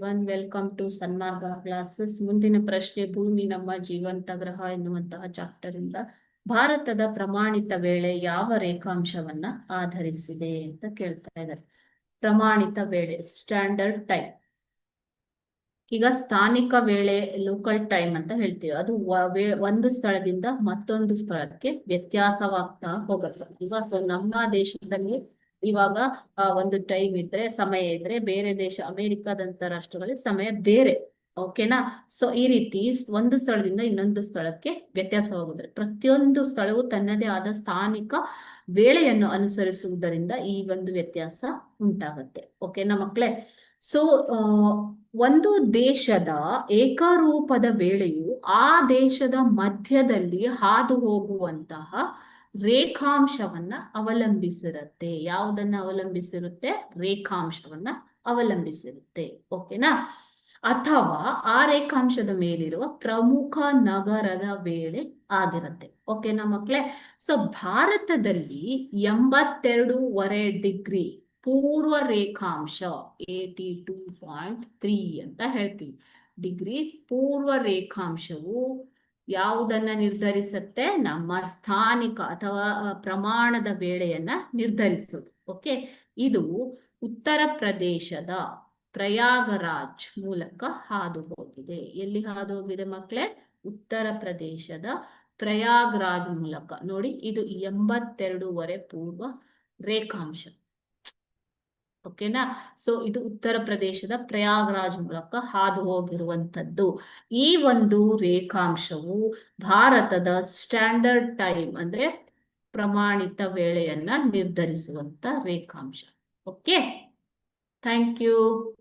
Welcome to Sanmarga classes. ಮುಂದಿನ ಪ್ರಶ್ನೆ, ಭೂಮಿ ನಮ್ಮ ಜೀವಂತ ಗ್ರಹ ಎನ್ನುವಂತಹ ಚಾಪ್ಟರ್ ಇಂದ ಭಾರತದ ಪ್ರಮಾಣಿತ ವೇಳೆ ಯಾವ ರೇಖಾಂಶವನ್ನ ಆಧರಿಸಿದೆ ಅಂತ ಕೇಳ್ತಾ ಇದ್ದಾರೆ. ಪ್ರಮಾಣಿತ ವೇಳೆ, ಸ್ಟ್ಯಾಂಡರ್ಡ್ ಟೈಮ್. ಈಗ ಸ್ಥಾನಿಕ ವೇಳೆ, ಲೋಕಲ್ ಟೈಮ್ ಅಂತ ಹೇಳ್ತೀವಿ. ಅದು ಒಂದು ಸ್ಥಳದಿಂದ ಮತ್ತೊಂದು ಸ್ಥಳಕ್ಕೆ ವ್ಯತ್ಯಾಸವಾಗ್ತಾ ಹೋಗುತ್ತೆ. ಈಗ ನಮ್ಮ ದೇಶದಲ್ಲಿ ಇವಾಗ ಒಂದು ಟೈಮ್ ಇದ್ರೆ, ಸಮಯ ಇದ್ರೆ, ಬೇರೆ ದೇಶ ಅಮೆರಿಕಾದಂತ ರಾಷ್ಟ್ರಗಳಲ್ಲಿ ಸಮಯ ಬೇರೆ. ಓಕೆನಾ? ಸೊ ಈ ರೀತಿ ಒಂದು ಸ್ಥಳದಿಂದ ಇನ್ನೊಂದು ಸ್ಥಳಕ್ಕೆ ವ್ಯತ್ಯಾಸವಾಗುತ್ತದೆ. ಪ್ರತಿಯೊಂದು ಸ್ಥಳವು ತನ್ನದೇ ಆದ ಸ್ಥಾನಿಕ ವೇಳೆಯನ್ನು ಅನುಸರಿಸುವುದರಿಂದ ಈ ಒಂದು ವ್ಯತ್ಯಾಸ ಉಂಟಾಗುತ್ತೆ. ಓಕೆನಾ ಮಕ್ಕಳೇ? ಸೊ ಒಂದು ದೇಶದ ಏಕರೂಪದ ವೇಳೆಯು ಆ ದೇಶದ ಮಧ್ಯದಲ್ಲಿ ಹಾದು ಹೋಗುವಂತಹ ರೇಖಾಂಶವನ್ನ ಅವಲಂಬಿಸಿರುತ್ತೆ. ಯಾವುದನ್ನ ಅವಲಂಬಿಸಿರುತ್ತೆ? ರೇಖಾಂಶವನ್ನ ಅವಲಂಬಿಸಿರುತ್ತೆ. ಓಕೆನಾ? ಅಥವಾ ಆ ರೇಖಾಂಶದ ಮೇಲಿರುವ ಪ್ರಮುಖ ನಗರದ ವೇಳೆ ಆಗಿರುತ್ತೆ. ಓಕೆನಾ ಮಕ್ಕಳೇ? ಸೊ ಭಾರತದಲ್ಲಿ 82.5 ಪೂರ್ವ ರೇಖಾಂಶ, 82.3 ಅಂತ ಹೇಳ್ತೀವಿ. ಡಿಗ್ರಿ ಪೂರ್ವ ರೇಖಾಂಶವು ಯಾವುದನ್ನ ನಿರ್ಧರಿಸುತ್ತೆ? ನಮ್ಮ ಸ್ಥಾನಿಕ ಅಥವಾ ಪ್ರಮಾಣದ ವೇಳೆಯನ್ನ ನಿರ್ಧರಿಸುವುದು. ಓಕೆ, ಇದು ಉತ್ತರ ಪ್ರದೇಶದ ಪ್ರಯಾಗರಾಜ್ ಮೂಲಕ ಹಾದು ಹೋಗಿದೆ. ಎಲ್ಲಿ ಹಾದು ಹೋಗಿದೆ ಮಕ್ಕಳೇ? ಉತ್ತರ ಪ್ರದೇಶದ ಪ್ರಯಾಗರಾಜ್ ಮೂಲಕ. ನೋಡಿ, ಇದು 82.5 ಪೂರ್ವ ರೇಖಾಂಶ. ಓಕೆನಾ? ಸೊ ಇದು ಉತ್ತರ ಪ್ರದೇಶದ ಪ್ರಯಾಗರಾಜ್ ಮೂಲಕ ಹಾದು ಹೋಗಿರುವಂತದ್ದು. ಈ ಒಂದು ರೇಖಾಂಶವು ಭಾರತದ ಸ್ಟ್ಯಾಂಡರ್ಡ್ ಟೈಮ್ ಅಂದ್ರೆ ಪ್ರಮಾಣಿತ ವೇಳೆಯನ್ನ ನಿರ್ಧರಿಸುವಂತ ರೇಖಾಂಶ. Okay, thank you.